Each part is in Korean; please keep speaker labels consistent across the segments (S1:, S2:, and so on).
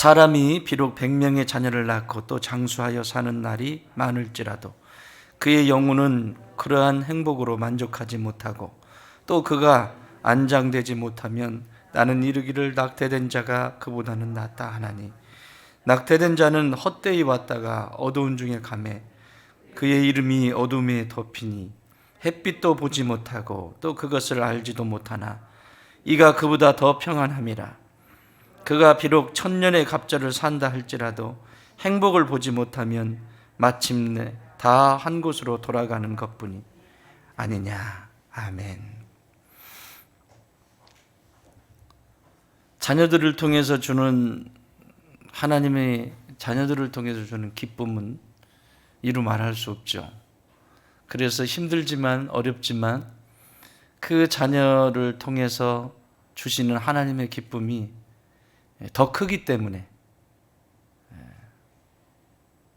S1: 사람이 비록 100명의 자녀를 낳고 또 장수하여 사는 날이 많을지라도 그의 영혼은 그러한 행복으로 만족하지 못하고 또 그가 안장되지 못하면 나는 이르기를 낙태된 자가 그보다는 낫다 하나니 낙태된 자는 헛되이 왔다가 어두운 중에 가매 그의 이름이 어둠에 덮이니 햇빛도 보지 못하고 또 그것을 알지도 못하나 이가 그보다 더 평안함이라. 그가 비록 1000년의 갑절을 산다 할지라도 행복을 보지 못하면 마침내 다 한 곳으로 돌아가는 것뿐이 아니냐. 아멘. 자녀들을 통해서 주는 하나님의 자녀들을 통해서 주는 기쁨은 이루 말할 수 없죠. 그래서 힘들지만 어렵지만 그 자녀를 통해서 주시는 하나님의 기쁨이 더 크기 때문에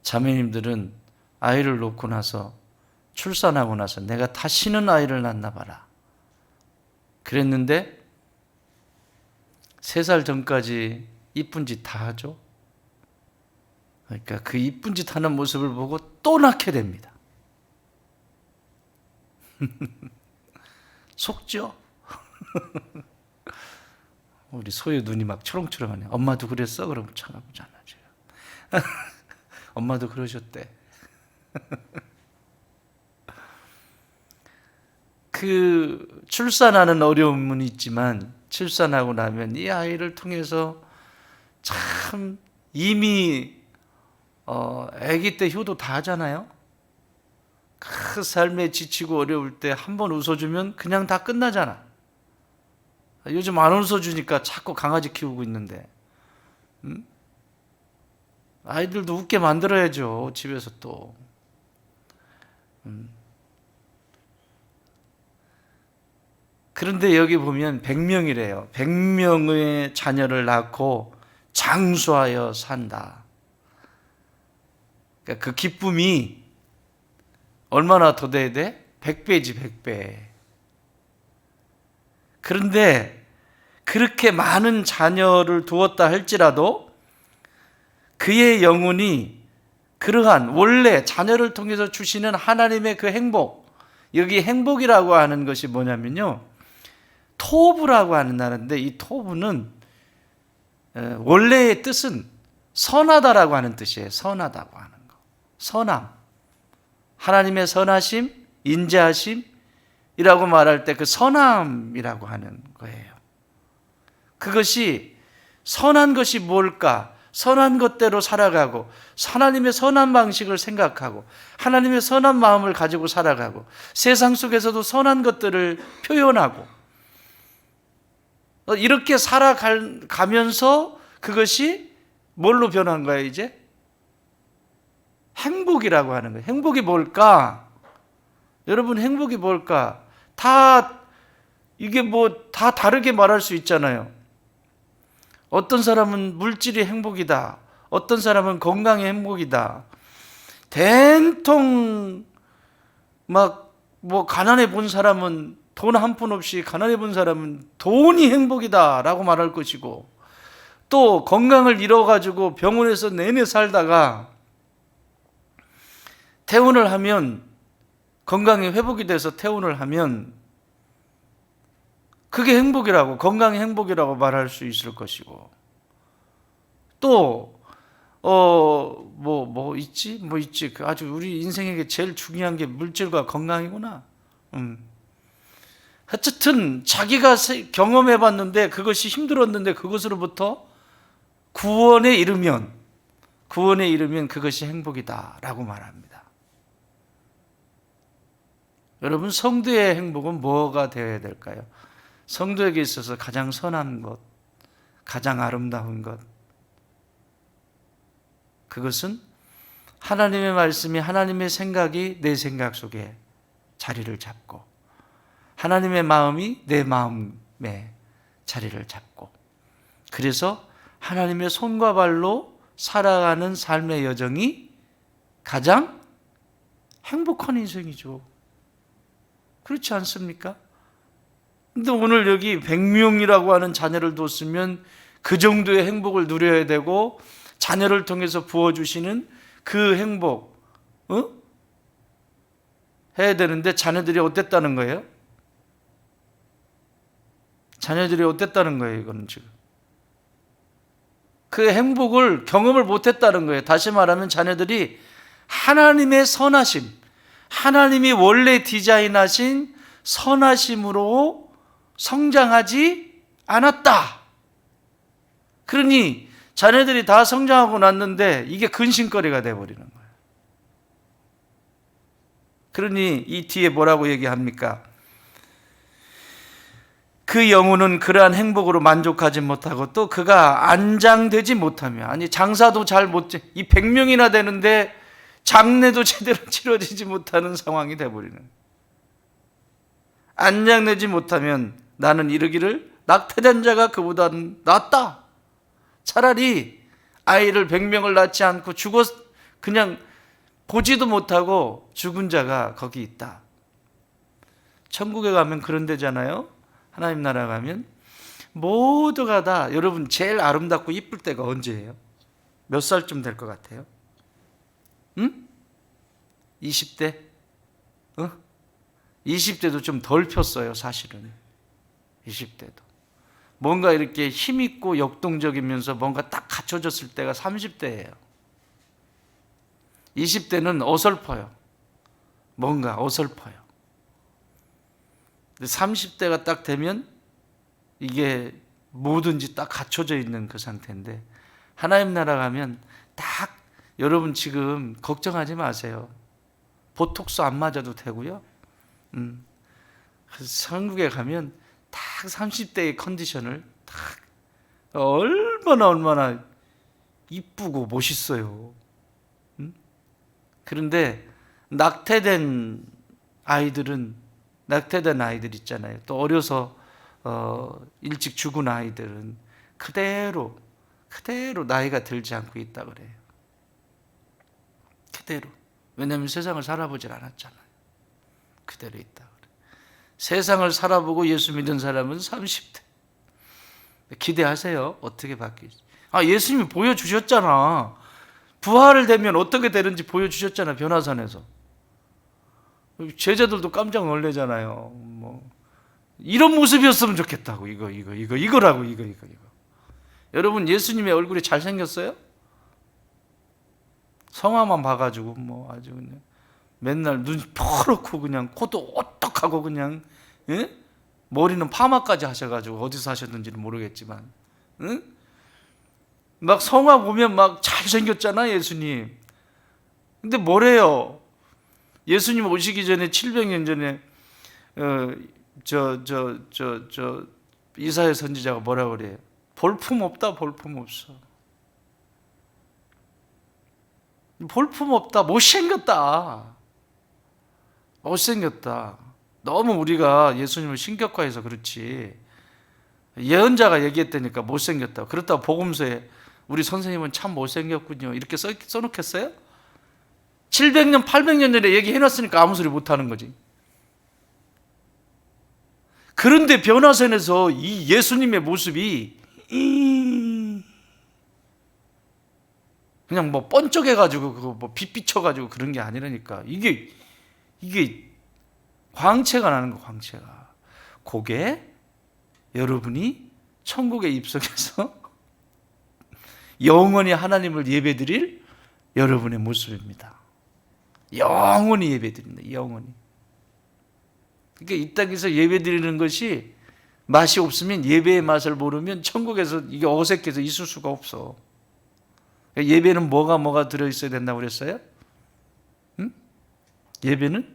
S1: 자매님들은 아이를 놓고 나서 출산하고 나서 내가 다시는 아이를 낳나 봐라 그랬는데 3살 전까지 이쁜 짓 다 하죠. 그러니까 그 이쁜 짓 하는 모습을 보고 또 낳게 됩니다. 속죠? 우리 소유 눈이 막 초롱초롱하네. 엄마도 그랬어? 그럼 쳐다보지 않아줘요. 엄마도 그러셨대. 그 출산하는 어려움은 있지만 출산하고 나면 이 아이를 통해서 참 이미 아기 때 효도 다 하잖아요. 그 삶에 지치고 어려울 때 한 번 웃어주면 그냥 다 끝나잖아. 요즘 안 웃어주니까 자꾸 강아지 키우고 있는데 아이들도 웃게 만들어야죠. 집에서 또 그런데 여기 보면 100명이래요. 100명의 자녀를 낳고 장수하여 산다. 그러니까 그 기쁨이 얼마나 더 돼야 돼? 100배지 100배. 그런데 그렇게 많은 자녀를 두었다 할지라도 그의 영혼이 그러한 원래 자녀를 통해서 주시는 하나님의 그 행복, 여기 행복이라고 하는 것이 뭐냐면요, 토부라고 하는 단어인데 이 토부는 원래의 뜻은 선하다라고 하는 뜻이에요. 선하다고 하는 거. 선함. 하나님의 선하심, 인자하심이라고 말할 때 그 선함이라고 하는 거예요. 그것이 선한 것이 뭘까? 선한 것대로 살아가고 하나님의 선한 방식을 생각하고 하나님의 선한 마음을 가지고 살아가고 세상 속에서도 선한 것들을 표현하고 이렇게 살아가면서 그것이 뭘로 변한 거예요 이제? 행복이라고 하는 거예요. 행복이 뭘까? 여러분 행복이 뭘까? 이게 뭐 다 다르게 말할 수 있잖아요. 어떤 사람은 물질이 행복이다. 어떤 사람은 건강이 행복이다. 된통 가난해 본 사람은 돈 한 푼 없이 가난해 본 사람은 돈이 행복이다라고 말할 것이고 또 건강을 잃어가지고 병원에서 내내 살다가 퇴원을 하면 건강이 회복이 돼서 퇴원을 하면 그게 행복이라고 건강이 행복이라고 말할 수 있을 것이고 또 뭐 있지 아주 우리 인생에게 제일 중요한 게 물질과 건강이구나. 어쨌든 자기가 경험해 봤는데 그것이 힘들었는데 그것으로부터 구원에 이르면 그것이 행복이다라고 말합니다. 여러분 성도의 행복은 뭐가 되어야 될까요? 성도에게 있어서 가장 선한 것, 가장 아름다운 것, 그것은 하나님의 말씀이 하나님의 생각이 내 생각 속에 자리를 잡고 하나님의 마음이 내 마음에 자리를 잡고 그래서 하나님의 손과 발로 살아가는 삶의 여정이 가장 행복한 인생이죠. 그렇지 않습니까? 근데 오늘 여기 100명이라고 하는 자녀를 뒀으면 그 정도의 행복을 누려야 되고 자녀를 통해서 부어주시는 그 행복 해야 되는데 자녀들이 어땠다는 거예요? 자녀들이 어땠다는 거예요? 이거는 지금 그 행복을 경험을 못했다는 거예요. 다시 말하면 자녀들이 하나님의 선하심, 하나님이 원래 디자인하신 선하심으로 성장하지 않았다. 그러니 자녀들이 다 성장하고 났는데 이게 근심거리가 돼버리는 거예요. 그러니 이 뒤에 뭐라고 얘기합니까? 그 영혼은 그러한 행복으로 만족하지 못하고 또 그가 안장되지 못하며, 아니 장사도 잘 못, 이 100명이나 되는데 장례도 제대로 치러지지 못하는 상황이 돼버리는, 안장되지 못하면 나는 이르기를 낙태된 자가 그보다는 낫다. 차라리 아이를 100명을 낳지 않고 그냥 보지도 못하고 죽은 자가 거기 있다. 천국에 가면 그런 데잖아요. 하나님 나라 가면 모두가 다, 여러분 제일 아름답고 이쁠 때가 언제예요? 몇 살쯤 될 것 같아요? 20대? 20대도 좀 덜 폈어요, 사실은. 20대도. 뭔가 이렇게 힘있고 역동적이면서 뭔가 딱 갖춰졌을 때가 30대예요. 20대는 어설퍼요. 뭔가 어설퍼요. 30대가 딱 되면 이게 뭐든지 딱 갖춰져 있는 그 상태인데, 하나님 나라 가면 딱, 여러분 지금 걱정하지 마세요. 보톡스 안 맞아도 되고요. 그래서 천국에 가면 딱 30대의 컨디션을 딱 얼마나 이쁘고 멋있어요. 그런데 낙태된 아이들 있잖아요. 또 어려서 일찍 죽은 아이들은 그대로 나이가 들지 않고 있다 그래요. 그대로. 왜냐하면 세상을 살아보질 않았잖아요. 그대로 있다 그래요. 세상을 살아보고 예수 믿은 사람은 30대. 기대하세요. 어떻게 바뀌지? 예수님이 보여주셨잖아. 부활을 되면 어떻게 되는지 보여주셨잖아. 변화산에서. 제자들도 깜짝 놀래잖아요. 뭐 이런 모습이었으면 좋겠다고. 이거라고. 여러분 예수님의 얼굴이 잘생겼어요? 성화만 봐가지고 뭐 아주 그냥 맨날 눈 퍼렇고 그냥 코도 오떡하고 그냥, 예? 머리는 파마까지 하셔가지고 어디서 하셨는지는 모르겠지만, 막 성화 보면 막 잘생겼잖아 예수님. 근데 뭐래요? 예수님 오시기 전에 700년 전에 이사야 선지자가 뭐라 그래요? 볼품 없다, 볼품 없어. 볼품 없다, 못생겼다. 너무 우리가 예수님을 신격화해서 그렇지. 예언자가 얘기했다니까 못생겼다. 그렇다고 복음서에 우리 선생님은 참 못생겼군요 이렇게 써놓겠어요? 700년, 800년 전에 얘기해놨으니까 아무 소리 못하는 거지. 그런데 변화산에서 이 예수님의 모습이 그냥 뭐 번쩍해가지고 그거 뭐 빛 비춰가지고 그런 게 아니라니까. 이게 광채가 나는 거, 광채가. 그게 여러분이 천국에 입성해서 영원히 하나님을 예배드릴 여러분의 모습입니다. 영원히 예배드립니다. 영원히. 그러니까 이 땅에서 예배드리는 것이 맛이 없으면, 예배의 맛을 모르면 천국에서 이게 어색해서 있을 수가 없어. 예배는 뭐가 들어있어야 된다고 그랬어요? 예배는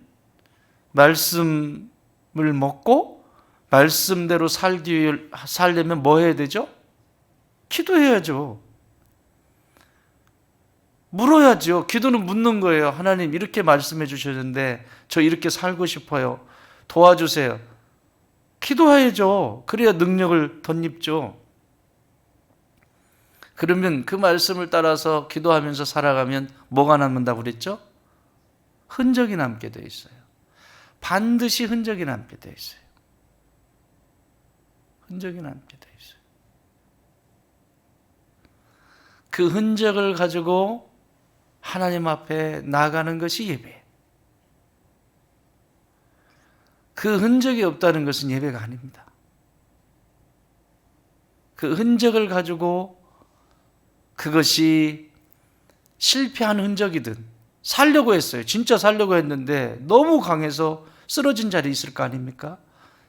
S1: 말씀을 먹고 말씀대로 살려면 뭐 해야 되죠? 기도해야죠. 물어야죠. 기도는 묻는 거예요. 하나님 이렇게 말씀해 주셨는데 저 이렇게 살고 싶어요. 도와주세요. 기도해야죠. 그래야 능력을 덧입죠. 그러면 그 말씀을 따라서 기도하면서 살아가면 뭐가 남는다고 그랬죠? 흔적이 남게 돼 있어요. 반드시 흔적이 남게 돼 있어요. 흔적이 남게 돼 있어요. 그 흔적을 가지고 하나님 앞에 나아가는 것이 예배예요. 그 흔적이 없다는 것은 예배가 아닙니다. 그 흔적을 가지고 그것이 실패한 흔적이든 살려고 했어요. 진짜 살려고 했는데 너무 강해서 쓰러진 자리 있을 거 아닙니까?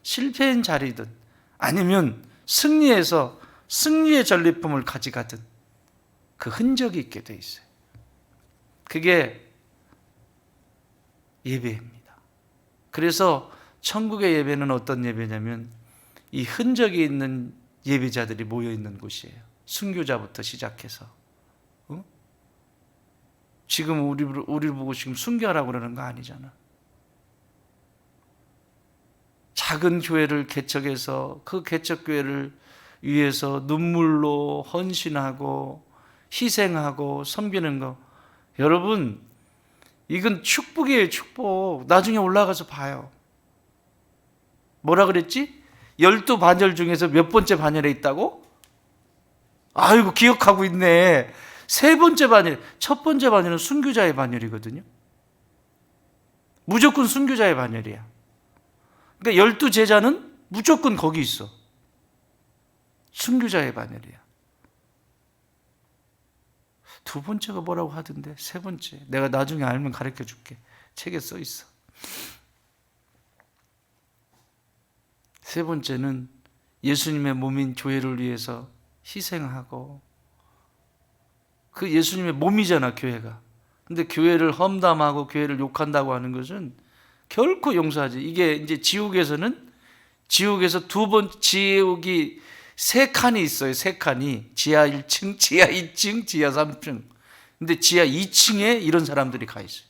S1: 실패한 자리든 아니면 승리해서 승리의 전리품을 가져가든 그 흔적이 있게 돼 있어요. 그게 예배입니다. 그래서 천국의 예배는 어떤 예배냐면 이 흔적이 있는 예배자들이 모여 있는 곳이에요. 순교자부터 시작해서. 지금 우리를 보고 지금 순교하라고 그러는 거 아니잖아. 작은 교회를 개척해서 그 개척교회를 위해서 눈물로 헌신하고 희생하고 섬기는 거, 여러분 이건 축복이에요. 축복. 나중에 올라가서 봐요. 뭐라 그랬지? 12반열 중에서 몇 번째 반열에 있다고? 아이고 기억하고 있네. 세 번째 반열. 첫 번째 반열은 순교자의 반열이거든요. 무조건 순교자의 반열이야. 그러니까 12제자는 무조건 거기 있어. 순교자의 반열이야. 두 번째가 뭐라고 하던데? 세 번째. 내가 나중에 알면 가르쳐 줄게. 책에 써 있어. 세 번째는 예수님의 몸인 교회를 위해서 희생하고, 그 예수님의 몸이잖아, 교회가. 근데 교회를 험담하고 교회를 욕한다고 하는 것은 결코 용서하지. 이게 이제 지옥에서 지옥이 세 칸이 있어요. 세 칸이. 지하 1층, 지하 2층, 지하 3층. 근데 지하 2층에 이런 사람들이 가 있어요.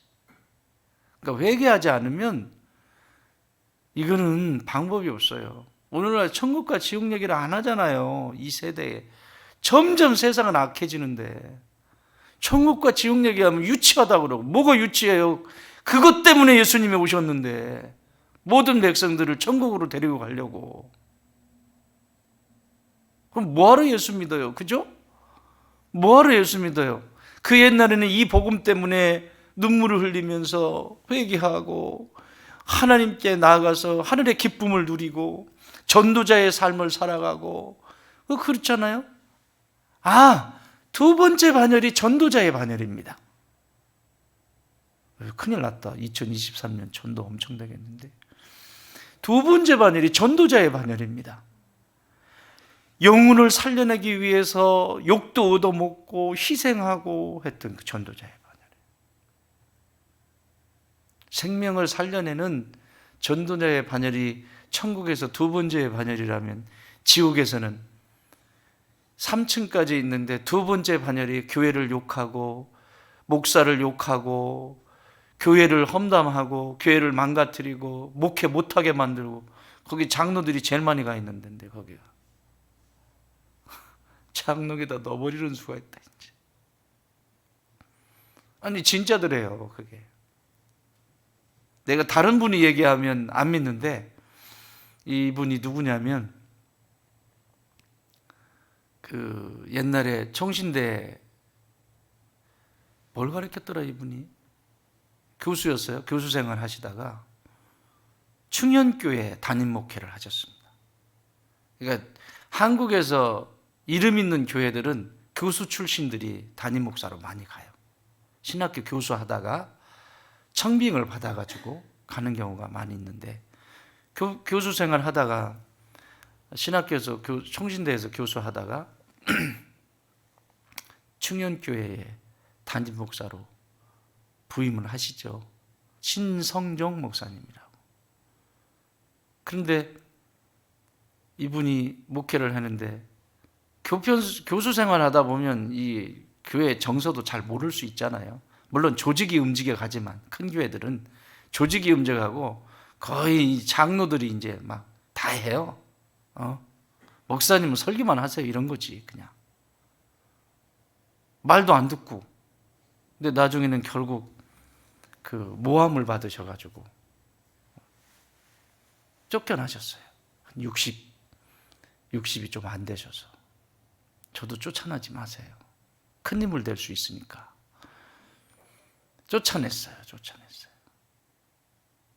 S1: 그러니까 회개하지 않으면 이거는 방법이 없어요. 오늘날 천국과 지옥 얘기를 안 하잖아요. 이 세대에. 점점 세상은 악해지는데 천국과 지옥 얘기하면 유치하다고 그러고. 뭐가 유치해요? 그것 때문에 예수님이 오셨는데, 모든 백성들을 천국으로 데리고 가려고. 그럼 뭐하러 예수 믿어요? 그죠? 뭐하러 예수 믿어요? 그 옛날에는 이 복음 때문에 눈물을 흘리면서 회개하고 하나님께 나아가서 하늘의 기쁨을 누리고 전도자의 삶을 살아가고, 그렇잖아요. 두 번째 반열이 전도자의 반열입니다. 큰일 났다. 2023년 전도 엄청 되겠는데. 두 번째 반열이 전도자의 반열입니다. 영혼을 살려내기 위해서 욕도 얻어먹고 희생하고 했던 그 전도자의 반열이에요. 생명을 살려내는 전도자의 반열이 천국에서 두 번째의 반열이라면, 지옥에서는 3층까지 있는데 두 번째 반열이 교회를 욕하고 목사를 욕하고 교회를 험담하고 교회를 망가뜨리고 목회 못하게 만들고, 거기 장로들이 제일 많이 가 있는 데인데, 거기가 장로에다 넣어버리는 수가 있다. 이제. 아니 진짜더래요. 그게 내가 다른 분이 얘기하면 안 믿는데, 이분이 누구냐면 그 옛날에 청신대 뭘 가르쳤더라. 이분이 교수였어요. 교수 생활 하시다가 충현교회 담임 목회를 하셨습니다. 그러니까 한국에서 이름 있는 교회들은 교수 출신들이 담임 목사로 많이 가요. 신학교 교수하다가 청빙을 받아가지고 가는 경우가 많이 있는데, 교수 생활 하다가 신학교에서 총신대에서 교수하다가 충현교회에 담임 목사로 부임을 하시죠. 신성종 목사님이라고. 그런데 이분이 목회를 하는데, 교수 생활하다 보면 이 교회 정서도 잘 모를 수 있잖아요. 물론 조직이 움직여가지만 큰 교회들은 조직이 움직여가고 거의 장로들이 이제 막 다 해요. 목사님은 설교만 하세요. 이런 거지. 그냥 말도 안 듣고. 근데 나중에는 결국 그 모함을 받으셔가지고 쫓겨나셨어요. 한 60이 좀 안 되셔서. 저도 쫓아나지 마세요. 큰 인물 될 수 있으니까. 쫓아냈어요.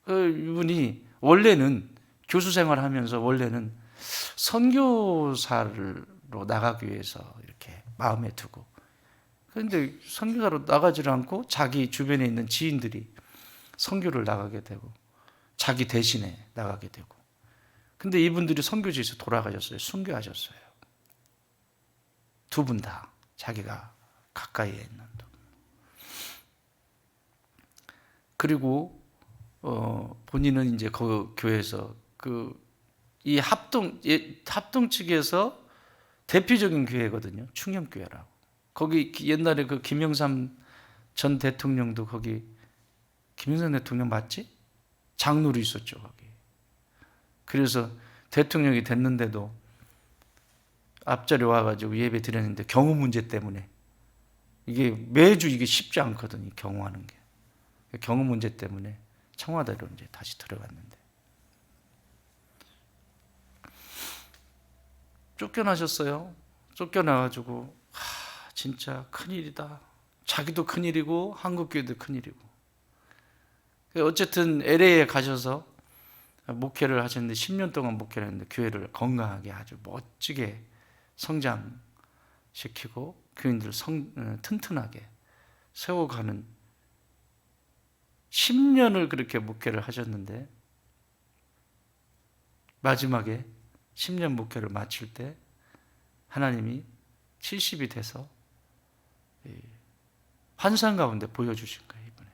S1: 이분이 원래는 교수 생활하면서 원래는 선교사로 나가기 위해서 이렇게 마음에 두고, 그런데 선교사로 나가지를 않고 자기 주변에 있는 지인들이 선교를 나가게 되고 자기 대신에 나가게 되고, 근데 이분들이 선교지에서 돌아가셨어요. 순교하셨어요. 두 분 다 자기가 가까이에 있는 분. 그리고 본인은 이제 그 교회에서 이 합동 측에서 대표적인 교회거든요. 충영교회라고. 거기 옛날에 그 김영삼 전 대통령도 거기, 김영삼 대통령 맞지? 장로로 있었죠, 거기. 그래서 대통령이 됐는데도 앞자리 와가지고 예배 드렸는데 경호 문제 때문에, 이게 매주 이게 쉽지 않거든요, 경호하는 게. 경호 문제 때문에 청와대로 이제 다시 들어갔는데, 쫓겨나셨어요. 쫓겨나가지고 진짜 큰일이다. 자기도 큰일이고 한국교회도 큰일이고. 어쨌든 LA에 가셔서 목회를 하셨는데 10년 동안 목회를 했는데 교회를 건강하게 아주 멋지게 성장시키고 교인들 튼튼하게 세워가는 10년을 그렇게 목회를 하셨는데, 마지막에 10년 목회를 마칠 때 하나님이 70이 돼서 환상 가운데 보여주신 거예요, 이번에.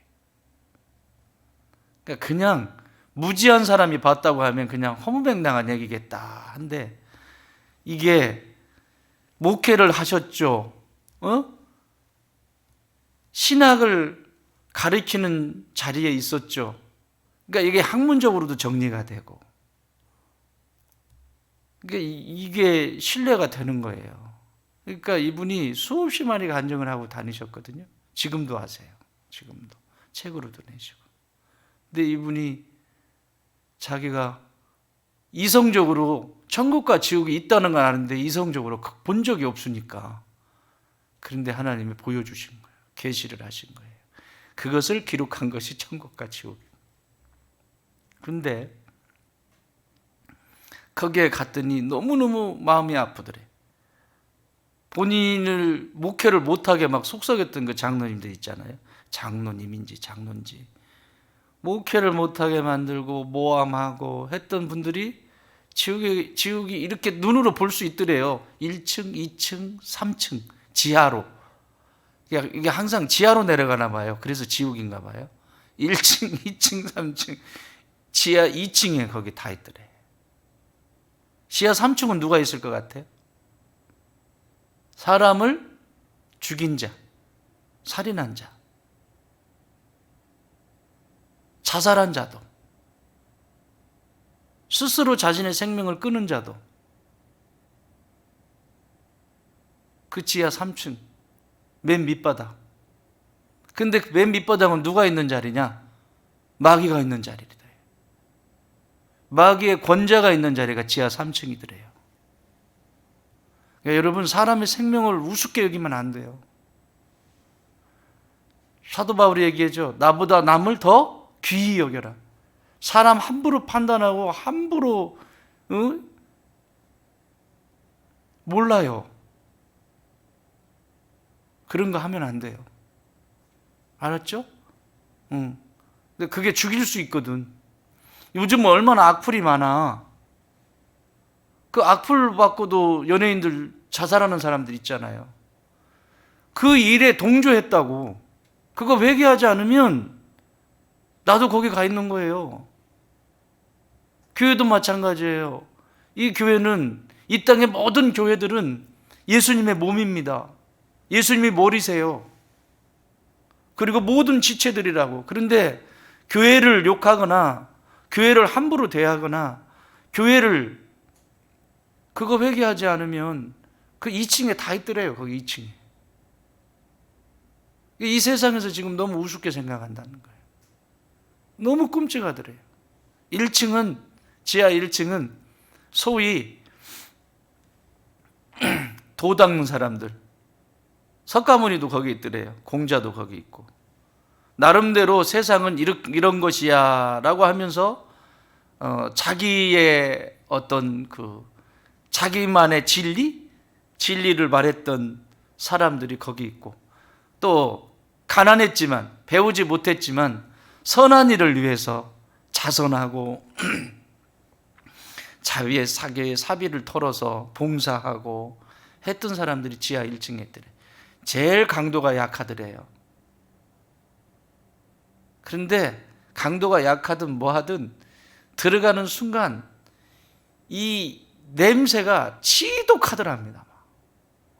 S1: 그러니까 그냥 무지한 사람이 봤다고 하면 그냥 허무맹랑한 얘기겠다 한데, 이게 목회를 하셨죠. 신학을 가르치는 자리에 있었죠. 그러니까 이게 학문적으로도 정리가 되고, 그러니까 이게 신뢰가 되는 거예요. 그러니까 이분이 수없이 많이 간증을 하고 다니셨거든요. 지금도 하세요. 지금도 책으로도 내시고. 근데 이분이 자기가 이성적으로 천국과 지옥이 있다는 건 아는데 이성적으로 본 적이 없으니까, 그런데 하나님이 보여주신 거예요. 계시를 하신 거예요. 그것을 기록한 것이 천국과 지옥입니다. 그런데 거기에 갔더니 너무너무 마음이 아프더래. 본인을 목회를 못하게 막 속썩였던 그 장로님들 있잖아요. 장로님인지 장로인지 목회를 못하게 만들고 모함하고 했던 분들이 지옥이 이렇게 눈으로 볼 수 있더래요. 1층, 2층, 3층 지하로. 이게 항상 지하로 내려가나 봐요. 그래서 지옥인가 봐요. 1층, 2층, 3층, 지하 2층에 거기 다 있더래. 지하 3층은 누가 있을 것 같아요? 사람을 죽인 자, 살인한 자, 자살한 자도, 스스로 자신의 생명을 끊은 자도 그 지하 3층 맨 밑바닥. 근데 맨 밑바닥은 누가 있는 자리냐? 마귀가 있는 자리래요. 마귀의 권자가 있는 자리가 지하 3층이더래요. 그러니까 여러분, 사람의 생명을 우습게 여기면 안 돼요. 사도 바울이 얘기하죠. 나보다 남을 더 귀히 여겨라. 사람 함부로 판단하고 함부로 몰라요. 그런 거 하면 안 돼요. 알았죠? 근데 그게 죽일 수 있거든. 요즘 얼마나 악플이 많아. 그 악플 받고도 연예인들 자살하는 사람들 있잖아요. 그 일에 동조했다고. 그거 회개하지 않으면 나도 거기 가 있는 거예요. 교회도 마찬가지예요. 이 교회는, 이 땅의 모든 교회들은 예수님의 몸입니다. 예수님이 머리세요. 그리고 모든 지체들이라고. 그런데 교회를 욕하거나 교회를 함부로 대하거나 교회를 그거 회개하지 않으면 그 2층에 다 있더래요. 거기 2층에. 이 세상에서 지금 너무 우습게 생각한다는 거예요. 너무 끔찍하더래요. 1층은, 지하 1층은 소위 도 닦는 사람들, 석가모니도 거기 있더래요. 공자도 거기 있고. 나름대로 세상은 이런 것이야 라고 하면서 자기의 어떤 자기만의 진리를 말했던 사람들이 거기 있고, 또 가난했지만 배우지 못했지만 선한 일을 위해서 자선하고 자위의 사교의 사비를 털어서 봉사하고 했던 사람들이 지하 1층에 있더래. 제일 강도가 약하더래요. 그런데 강도가 약하든 뭐하든 들어가는 순간 이 냄새가 지독하더랍니다.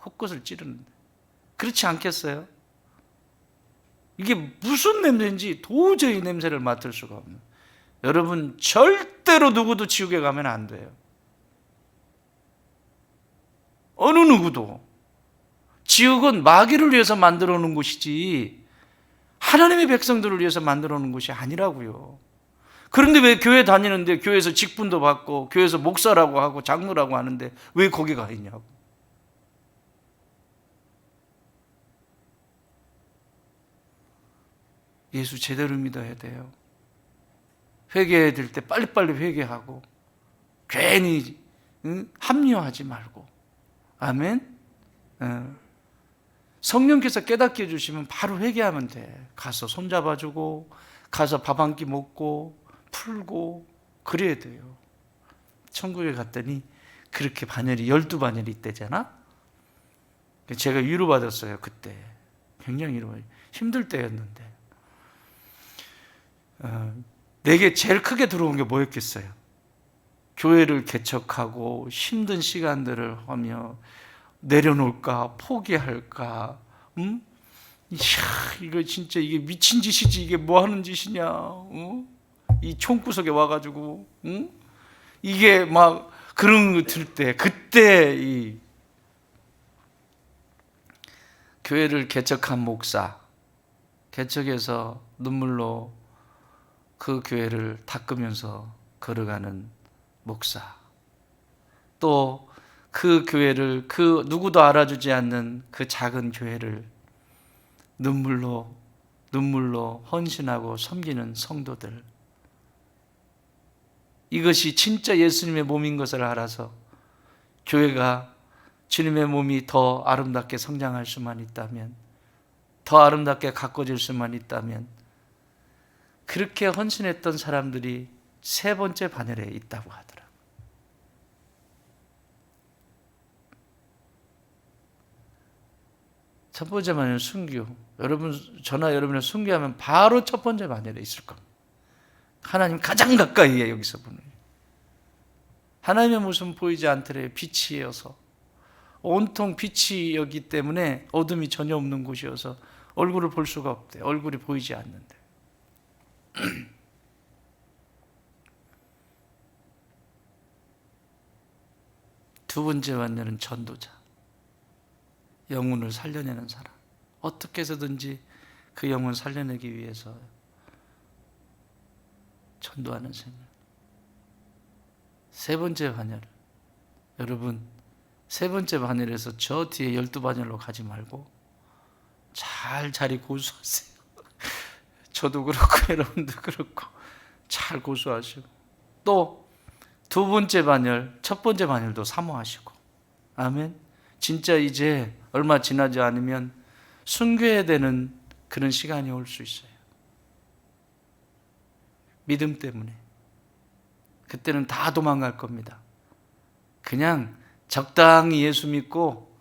S1: 헛것을 찌르는데. 그렇지 않겠어요? 이게 무슨 냄새인지 도저히 냄새를 맡을 수가 없는. 여러분, 절대로 누구도 지옥에 가면 안 돼요. 어느 누구도. 지옥은 마귀를 위해서 만들어 놓은 곳이지 하나님의 백성들을 위해서 만들어 놓은 곳이 아니라고요. 그런데 왜 교회 다니는데 교회에서 직분도 받고 교회에서 목사라고 하고 장로라고 하는데 왜 거기 가 있냐고. 예수 제대로 믿어야 돼요. 회개해야 될 때 빨리빨리 회개하고 괜히 합리화하지 말고. 아멘. 성령께서 깨닫게 해주시면 바로 회개하면 돼. 가서 손잡아주고 가서 밥 한 끼 먹고 풀고 그래야 돼요. 천국에 갔더니 그렇게 반열이 12반열이 있대잖아. 제가 위로받았어요. 그때 굉장히 힘들 때였는데 내게 제일 크게 들어온 게 뭐였겠어요? 교회를 개척하고 힘든 시간들을 하며 내려놓을까 포기할까? 이거 진짜 이게 미친 짓이지, 이게 뭐 하는 짓이냐? 이 총구석에 와가지고 이게 막 그런 거 들 때, 그때 이 교회를 개척한 목사, 개척해서 눈물로 그 교회를 닦으면서 걸어가는 목사, 또 그 교회를 그 누구도 알아주지 않는 그 작은 교회를 눈물로 헌신하고 섬기는 성도들, 이것이 진짜 예수님의 몸인 것을 알아서 교회가 주님의 몸이 더 아름답게 성장할 수만 있다면, 더 아름답게 가꿔질 수만 있다면, 그렇게 헌신했던 사람들이 세 번째 반열에 있다고 하더라. 첫 번째 반열은 순교. 저나 여러분을 순교하면 바로 첫 번째 반열에 있을 겁니다. 하나님 가장 가까이에 여기서 보는. 하나님의 모습은 보이지 않더래요. 빛이어서. 온통 빛이었기 때문에 어둠이 전혀 없는 곳이어서 얼굴을 볼 수가 없대. 얼굴이 보이지 않는데. 두 번째 반열은 전도자. 영혼을 살려내는 사람. 어떻게 해서든지 그 영혼 살려내기 위해서 전도하는 생활. 세 번째 반열. 여러분, 세 번째 반열에서 저 뒤에 12반열로 가지 말고 잘 자리 고수하세요. 저도 그렇고 여러분도 그렇고 잘 고수하시고, 또 두 번째 반열, 첫 번째 반열도 사모하시고. 아멘. 진짜 이제 얼마 지나지 않으면 순교해야 되는 그런 시간이 올 수 있어요. 믿음 때문에. 그때는 다 도망갈 겁니다. 그냥 적당히 예수 믿고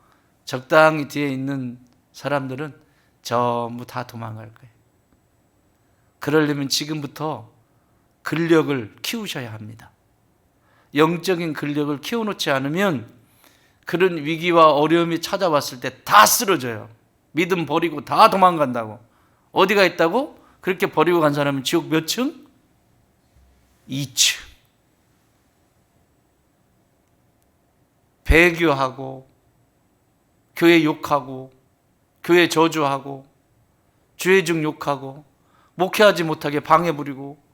S1: 적당히 뒤에 있는 사람들은 전부 다 도망갈 거예요. 그러려면 지금부터 근력을 키우셔야 합니다. 영적인 근력을 키워놓지 않으면 그런 위기와 어려움이 찾아왔을 때 다 쓰러져요. 믿음 버리고 다 도망간다고. 어디가 있다고? 그렇게 버리고 간 사람은 지옥 몇 층? 2층. 배교하고 교회 욕하고 교회 저주하고 죄중 욕하고 목회하지 못하게 방해 부리고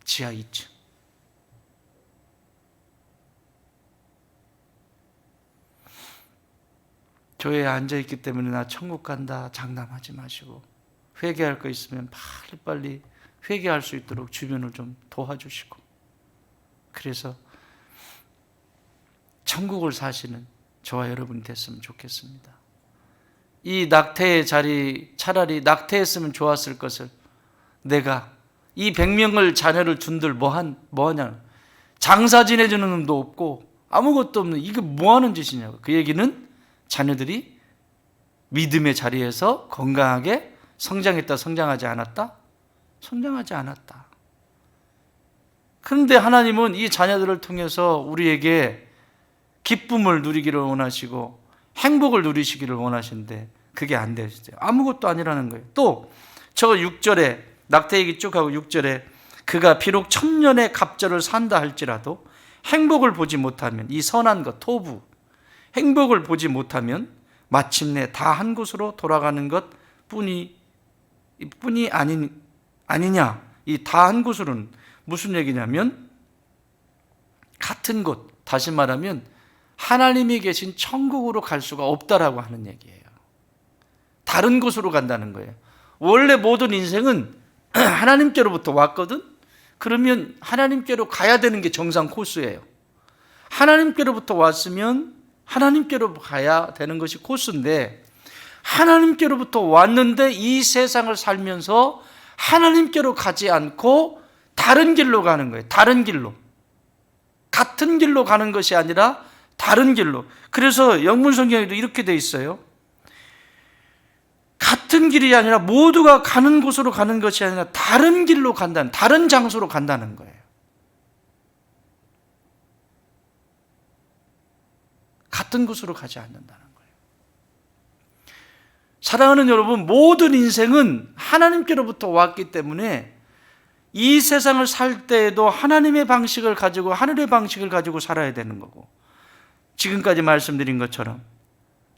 S1: 지하 2층. 교회에 앉아있기 때문에 나 천국 간다 장담하지 마시고, 회개할 거 있으면 빨리빨리 회개할 수 있도록 주변을 좀 도와주시고, 그래서 천국을 사시는 저와 여러분이 됐으면 좋겠습니다. 이 낙태의 자리, 차라리 낙태했으면 좋았을 것을 내가 이 100명을 자녀를 준들 뭐하냐, 장사 지내주는 놈도 없고 아무것도 없는, 이게 뭐하는 짓이냐고. 그 얘기는 자녀들이 믿음의 자리에서 건강하게 성장했다, 성장하지 않았다? 성장하지 않았다. 그런데 하나님은 이 자녀들을 통해서 우리에게 기쁨을 누리기를 원하시고 행복을 누리시기를 원하시는데 그게 안 되시죠. 아무것도 아니라는 거예요. 또 저 6절에 낙태 얘기 쭉 하고 6절에 그가 비록 1000년의 갑절을 산다 할지라도 행복을 보지 못하면, 이 선한 것, 토부, 행복을 보지 못하면 마침내 다 한 곳으로 돌아가는 것 뿐이 아니냐. 이 다 한 곳으로는 무슨 얘기냐면 같은 곳, 다시 말하면 하나님이 계신 천국으로 갈 수가 없다라고 하는 얘기예요. 다른 곳으로 간다는 거예요. 원래 모든 인생은 하나님께로부터 왔거든? 그러면 하나님께로 가야 되는 게 정상 코스예요. 하나님께로부터 왔으면 하나님께로 가야 되는 것이 코스인데, 하나님께로부터 왔는데 이 세상을 살면서 하나님께로 가지 않고 다른 길로 가는 거예요. 다른 길로. 같은 길로 가는 것이 아니라 다른 길로. 그래서 영문 성경에도 이렇게 돼 있어요. 같은 길이 아니라 모두가 가는 곳으로 가는 것이 아니라 다른 길로 간다는, 다른 장소로 간다는 거예요. 같은 곳으로 가지 않는다는 거예요. 사랑하는 여러분, 모든 인생은 하나님께로부터 왔기 때문에 이 세상을 살 때에도 하나님의 방식을 가지고, 하늘의 방식을 가지고 살아야 되는 거고, 지금까지 말씀드린 것처럼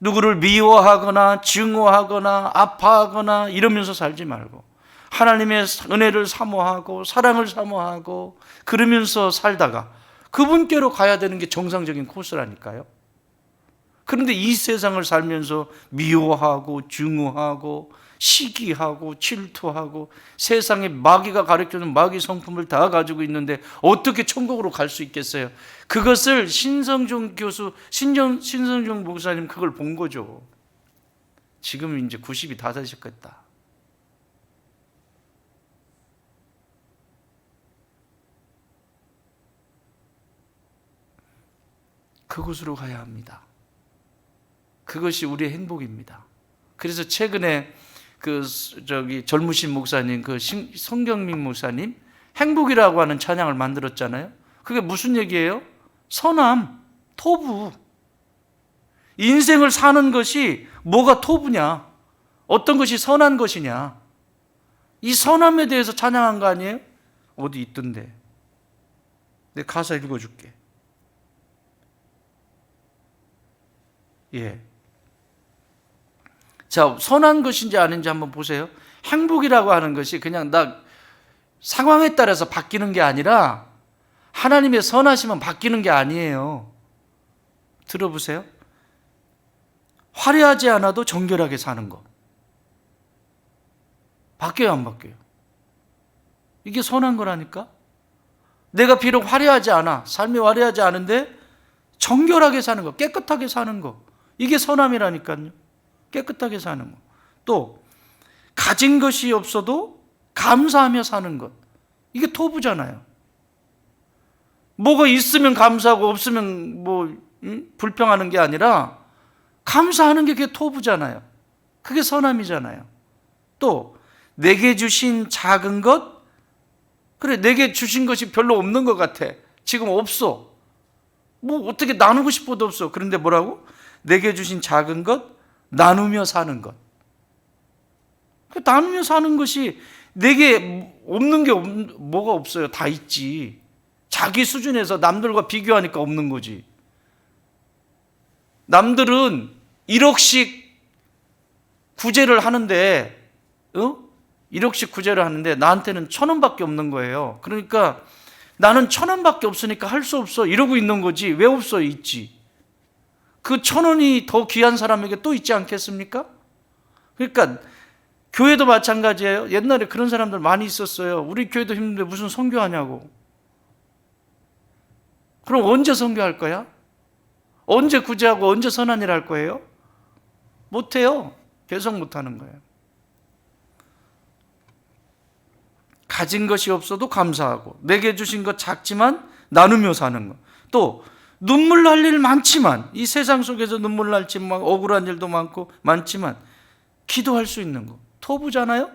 S1: 누구를 미워하거나 증오하거나 아파하거나 이러면서 살지 말고 하나님의 은혜를 사모하고 사랑을 사모하고 그러면서 살다가 그분께로 가야 되는 게 정상적인 코스라니까요. 그런데 이 세상을 살면서 미워하고 증오하고 시기하고 질투하고 세상에 마귀가 가르쳐주는 마귀 성품을 다 가지고 있는데 어떻게 천국으로 갈 수 있겠어요? 그것을 신성종 목사님 그걸 본 거죠. 지금 이제 90이 다 되셨겠다. 그곳으로 가야 합니다. 그것이 우리의 행복입니다. 그래서 최근에 젊으신 목사님, 성경민 목사님, 행복이라고 하는 찬양을 만들었잖아요. 그게 무슨 얘기예요? 선함, 토부. 인생을 사는 것이 뭐가 토부냐? 어떤 것이 선한 것이냐? 이 선함에 대해서 찬양한 거 아니에요? 어디 있던데. 내 가사 읽어줄게. 예. 자, 선한 것인지 아닌지 한번 보세요. 행복이라고 하는 것이 그냥 상황에 따라서 바뀌는 게 아니라 하나님의 선하심은 바뀌는 게 아니에요. 들어보세요. 화려하지 않아도 정결하게 사는 거. 바뀌어요, 안 바뀌어요? 이게 선한 거라니까? 내가 비록 화려하지 않아, 삶이 화려하지 않은데 정결하게 사는 거, 깨끗하게 사는 거. 이게 선함이라니까요. 깨끗하게 사는 거. 또 가진 것이 없어도 감사하며 사는 것. 이게 토부잖아요. 뭐가 있으면 감사하고 없으면 불평하는 게 아니라 감사하는 게 그게 토부잖아요. 그게 선함이잖아요. 또 내게 주신 작은 것, 그래 내게 주신 것이 별로 없는 것 같아. 지금 없어. 어떻게 나누고 싶어도 없어. 그런데 뭐라고? 내게 주신 작은 것 나누며 사는 것. 나누며 사는 것이 내게 없는 게 뭐가 없어요? 다 있지. 자기 수준에서 남들과 비교하니까 없는 거지. 남들은 1억씩 구제를 하는데 1억씩 구제를 하는데 나한테는 1,000원밖에 없는 거예요. 그러니까 나는 1,000원밖에 없으니까 할 수 없어 이러고 있는 거지. 왜 없어? 있지. 그 1,000원이 더 귀한 사람에게 또 있지 않겠습니까? 그러니까 교회도 마찬가지예요. 옛날에 그런 사람들 많이 있었어요. 우리 교회도 힘든데 무슨 선교하냐고. 그럼 언제 선교할 거야? 언제 구제하고 언제 선한 일 할 거예요? 못해요. 계속 못하는 거예요. 가진 것이 없어도 감사하고, 내게 주신 것 작지만 나누며 사는 것. 또 눈물 날 일 많지만, 이 세상 속에서 눈물 날지 막 억울한 일도 많고 많지만 기도할 수 있는 거. 토부잖아요?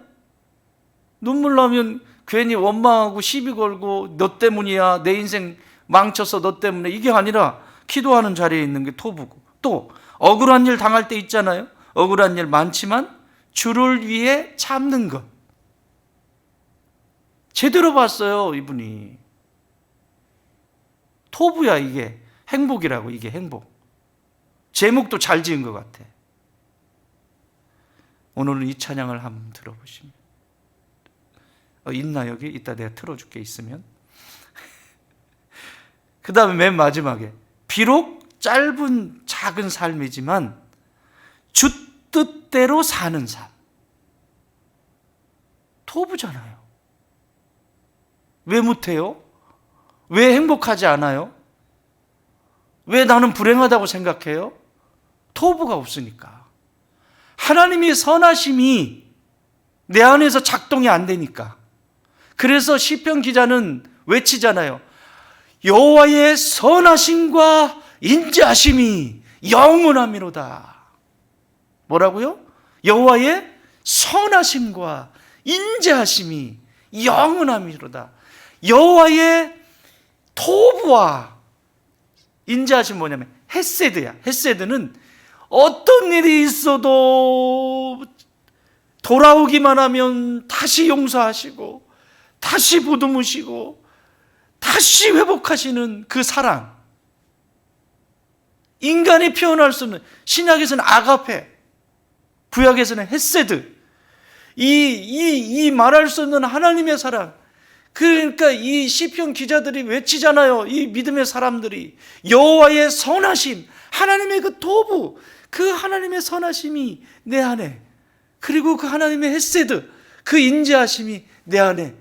S1: 눈물 나면 괜히 원망하고 시비 걸고 너 때문이야, 내 인생 망쳐서 너 때문에, 이게 아니라 기도하는 자리에 있는 게 토부고, 또 억울한 일 당할 때 있잖아요. 억울한 일 많지만 주를 위해 참는 것. 제대로 봤어요, 이분이. 토부야, 이게. 행복이라고, 이게 행복. 제목도 잘 지은 것 같아. 오늘은 이 찬양을 한번 들어보시면. 있나 여기? 이따 내가 틀어줄게, 있으면. 그 다음에 맨 마지막에, 비록 짧은 작은 삶이지만 주 뜻대로 사는 삶. 토부잖아요. 왜 못해요? 왜 행복하지 않아요? 왜 나는 불행하다고 생각해요? 토부가 없으니까. 하나님의 선하심이 내 안에서 작동이 안 되니까. 그래서 시편 기자는 외치잖아요. 여호와의 선하심과 인자하심이 영원함이로다. 뭐라고요? 여호와의 선하심과 인자하심이 영원함이로다. 여호와의 토부와 인자하심 뭐냐면 헤세드야. 헤세드는 어떤 일이 있어도 돌아오기만 하면 다시 용서하시고 다시 보듬으시고 다시 회복하시는 그 사랑. 인간이 표현할 수 없는, 신약에서는 아가페, 구약에서는 헤세드. 이 말할 수 없는 하나님의 사랑. 그러니까 이 시편 기자들이 외치잖아요. 이 믿음의 사람들이 여호와의 선하심, 하나님의 그 토부, 그 하나님의 선하심이 내 안에, 그리고 그 하나님의 헤세드, 그 인자하심이 내 안에,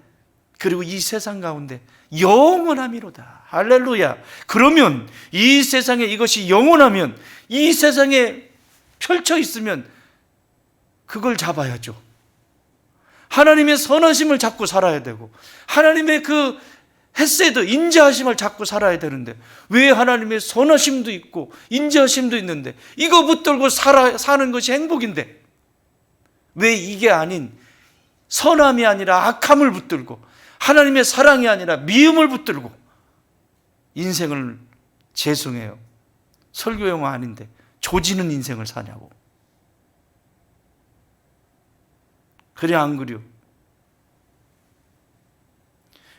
S1: 그리고 이 세상 가운데 영원함이로다. 할렐루야. 그러면 이 세상에 이것이 영원하면, 이 세상에 펼쳐 있으면 그걸 잡아야죠. 하나님의 선하심을 잡고 살아야 되고, 하나님의 그 헤세드, 인자하심을 잡고 살아야 되는데, 왜 하나님의 선하심도 있고 인자하심도 있는데 이거 붙들고 사는 것이 행복인데 왜 이게 아닌 선함이 아니라 악함을 붙들고, 하나님의 사랑이 아니라 미움을 붙들고 인생을 재성해요. 설교 용어 아닌데 조지는 인생을 사냐고. 그래 안 그려?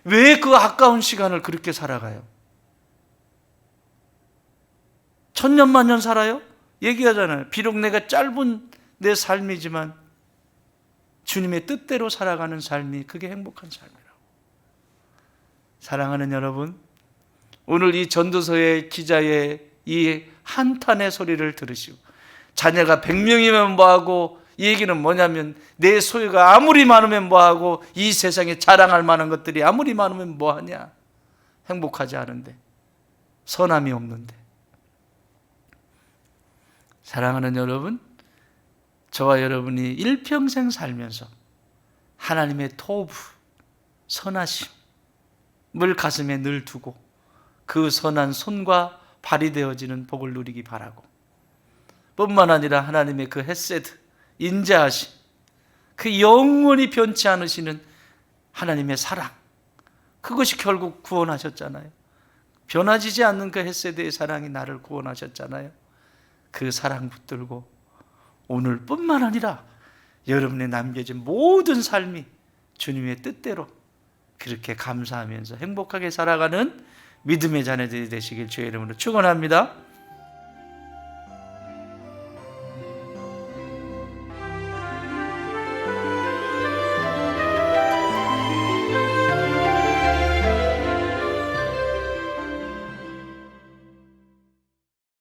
S1: 왜 그 아까운 시간을 그렇게 살아가요? 천년만년 살아요? 얘기하잖아요. 비록 내가 짧은 내 삶이지만 주님의 뜻대로 살아가는 삶이, 그게 행복한 삶이라고. 사랑하는 여러분, 오늘 이 전도서의 기자의 이 한탄의 소리를 들으시고, 자녀가 100명이면 뭐하고, 이 얘기는 뭐냐면 내 소유가 아무리 많으면 뭐하고, 이 세상에 자랑할 만한 것들이 아무리 많으면 뭐하냐. 행복하지 않은데, 선함이 없는데. 사랑하는 여러분, 저와 여러분이 일평생 살면서 하나님의 토부, 선하심을 가슴에 늘 두고 그 선한 손과 발이 되어지는 복을 누리기 바라고, 뿐만 아니라 하나님의 그 헤세드, 인자하심, 그 영원히 변치 않으시는 하나님의 사랑, 그것이 결국 구원하셨잖아요. 변화지지 않는 그 헤세드의 사랑이 나를 구원하셨잖아요. 그 사랑 붙들고 오늘뿐만 아니라 여러분의 남겨진 모든 삶이 주님의 뜻대로 그렇게 감사하면서 행복하게 살아가는 믿음의 자녀들이 되시길 주의 이름으로 축원합니다.